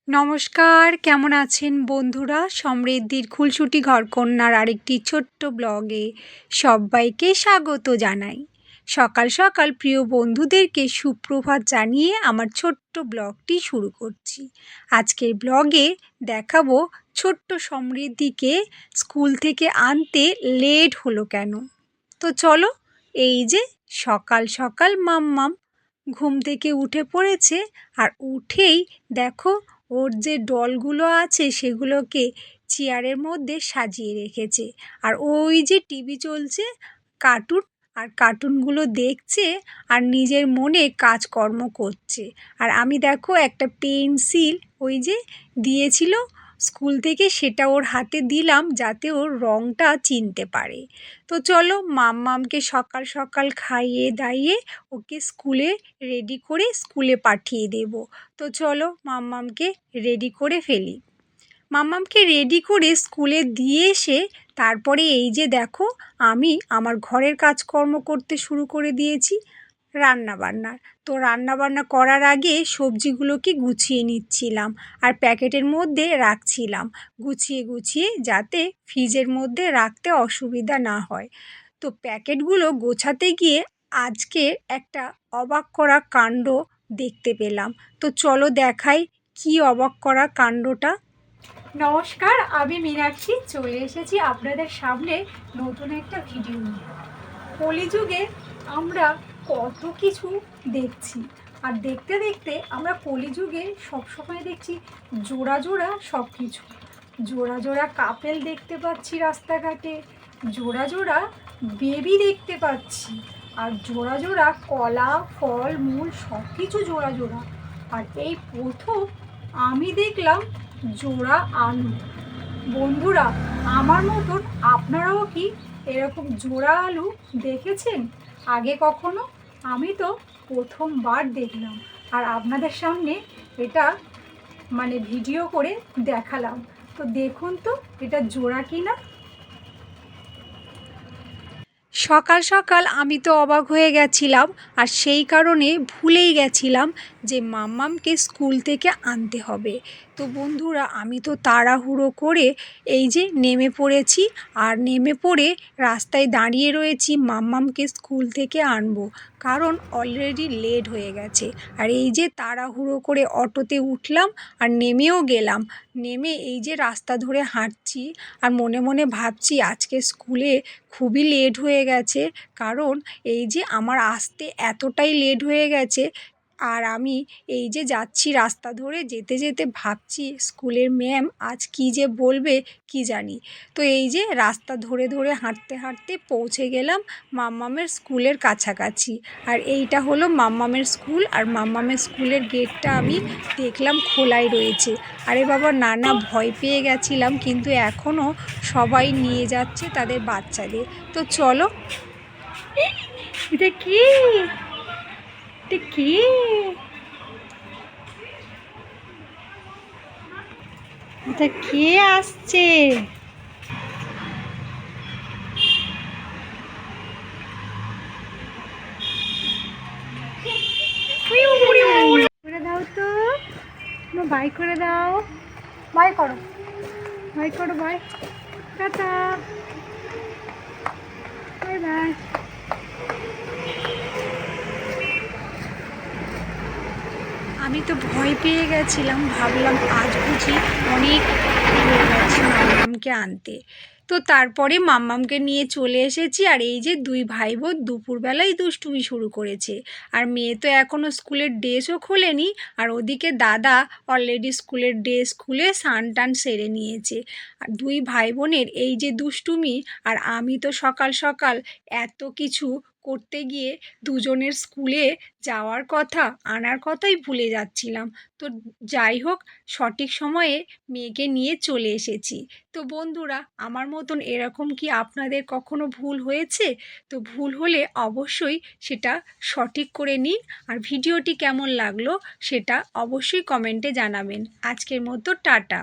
নমস্কার, কেমন আছেন বন্ধুরা? সমৃদ্ধির খুলসুটি ঘরকন্যার আরেকটি ছোট্ট ব্লগে সবাইকে স্বাগত জানাই। সকাল সকাল প্রিয় বন্ধুদেরকে সুপ্রভাত জানিয়ে আমার ছোট্ট ব্লগটি শুরু করছি। আজকের ব্লগে দেখাবো ছোট্ট সমৃদ্ধিকে স্কুল থেকে আনতে লেট হলো কেন। তো চলো, এই যে সকাল সকাল মাম্মাম ঘুম থেকে উঠে পড়েছে, আর উঠেই দেখো ওর যে ডলগুলো আছে সেগুলোকে চেয়ারের মধ্যে সাজিয়ে রেখেছে। আর ওই যে টিভি চলছে, কার্টুন, আর কার্টুনগুলো দেখছে আর নিজের মনে কাজকর্ম করছে। আর আমি দেখো একটা পেন্সিল ওই যে দিয়েছিল স্কুল থেকে, সেটা ওর হাতে দিলাম যাতে ওর রঙটা চিনতে পারে। তো চলো, মাম্মামকে সকাল সকাল খাইয়ে দাইয়ে ওকে স্কুলে রেডি করে স্কুলে পাঠিয়ে দেব। তো চলো মাম্মামকে রেডি করে ফেলি। মাম্মামকে রেডি করে স্কুলে দিয়ে এসে তারপরে এই যে দেখো আমি আমার ঘরের কাজকর্ম করতে শুরু করে দিয়েছি, রান্নাবান্নার। তো রান্নাবান্না করার আগে সবজিগুলোকে গুছিয়ে নিচ্ছিলাম আর প্যাকেটের মধ্যে রাখছিলাম, গুছিয়ে গুছিয়ে, যাতে ফ্রিজের মধ্যে রাখতে অসুবিধা না হয়। তো প্যাকেটগুলো গোছাতে গিয়ে আজকে একটা অবাক করা কাণ্ড দেখতে পেলাম। তো চলো দেখাই কি অবাক করা কাণ্ডটা। নমস্কার, আমি মীনাক্ষী চলে এসেছি আপনাদের সামনে নতুন একটা ভিডিও নিয়ে। কলিযুগে আমরা কত কিছু দেখছি, আর দেখতে দেখতে আমরা কলিযুগে সবসময় দেখছি জোড়া জোড়া সব কিছু। জোড়া জোড়া কাপেল দেখতে পাচ্ছি রাস্তাঘাটে, জোড়া জোড়া বেবি দেখতে পাচ্ছি, আর জোড়া জোড়া কলা ফল মূল সব কিছু জোড়া জোড়া। আর এই প্রথম আমি দেখলাম জোড়া আলু। বন্ধুরা, আমার মতন আপনারাও কি এরকম জোড়া আলু দেখেছেন আগে কখনো? আমি তো প্রথমবার দেখলাম, আর আপনাদের সামনে এটা ভিডিও করে দেখালাম। তো দেখুন তো এটা জোড়া কিনা। সকাল সকাল আমি তো অবাক হয়ে গেছিলাম, আর সেই কারণে ভুলেই গেছিলাম যে মাম্মামকে স্কুল থেকে আনতে হবে। তো বন্ধুরা, আমি তো তাড়াহুড়ো করে এই যে নেমে পড়েছি, আর নেমে পড়ে রাস্তায় দাঁড়িয়ে রয়েছি মাম্মামকে স্কুল থেকে আনবো, কারণ অলরেডি লেট হয়ে গেছে। আর এই যে তাড়াহুড়ো করে অটোতে উঠলাম আর নেমেও গেলাম। নেমে এই যে রাস্তা ধরে হাঁটছি, আর মনে মনে ভাবছি আজকে স্কুলে খুবই লেট হয়ে গেছে, কারণ এই যে আমার আসতে এতটাই লেট হয়ে গেছে। আর আমি এই যে যাচ্ছি রাস্তা ধরে, যেতে যেতে ভাবছি স্কুলের ম্যাম আজ কী যে বলবে কি জানি। তো এই যে রাস্তা ধরে ধরে হাঁটতে হাঁটতে পৌঁছে গেলাম মাম্মামের স্কুলের কাছাকাছি। আর এইটা হলো মাম্মামের স্কুল, আর মাম্মামের স্কুলের গেটটা আমি দেখলাম খোলাই রয়েছে। আরে বাবা, নানা ভয় পেয়ে গেছিলাম, কিন্তু এখনও সবাই নিয়ে যাচ্ছে তাদের বাচ্চাদের। তো চলো, এটা কি, এটা কি, এটা কে আসছে? করে দাও তো, বাই করে দাও, বাই করো, বাই করো, বাই, টাটা, বাই বাই। আমি তো ভয় পেয়ে গেছিলাম, ভাবলাম আজ বুঝি অনেক হয়ে গেছে মাম্মামকে আনতে। তো তারপরে মাম্মামকে নিয়ে চলে এসেছি, আর এই যে দুই ভাই বোন দুপুরবেলায় দুষ্টুমি শুরু করেছে। আর মেয়ে তো এখনও স্কুলের ড্রেসও খোলেনি, আর ওদিকে দাদা অলরেডি স্কুলের ড্রেস খুলে স্নান টান সেরে নিয়েছে। আর দুই ভাই বোনের এই যে দুষ্টুমি, আর আমি তো সকাল সকাল এত কিছু করতে গিয়ে দুজনের স্কুলে যাওয়ার কথা আনার কথাই ভুলে যাচ্ছিলাম। তো যাই হোক, সঠিক সময়ে মেয়েকে নিয়ে চলে এসেছি। তো বন্ধুরা, আমার মতন এরকম কি আপনাদের কখনো ভুল হয়েছে? তো ভুল হলে অবশ্যই সেটা সঠিক করে নিন, আর ভিডিওটি কেমন লাগলো সেটা অবশ্যই কমেন্টে জানাবেন। আজকের মতো টাটা।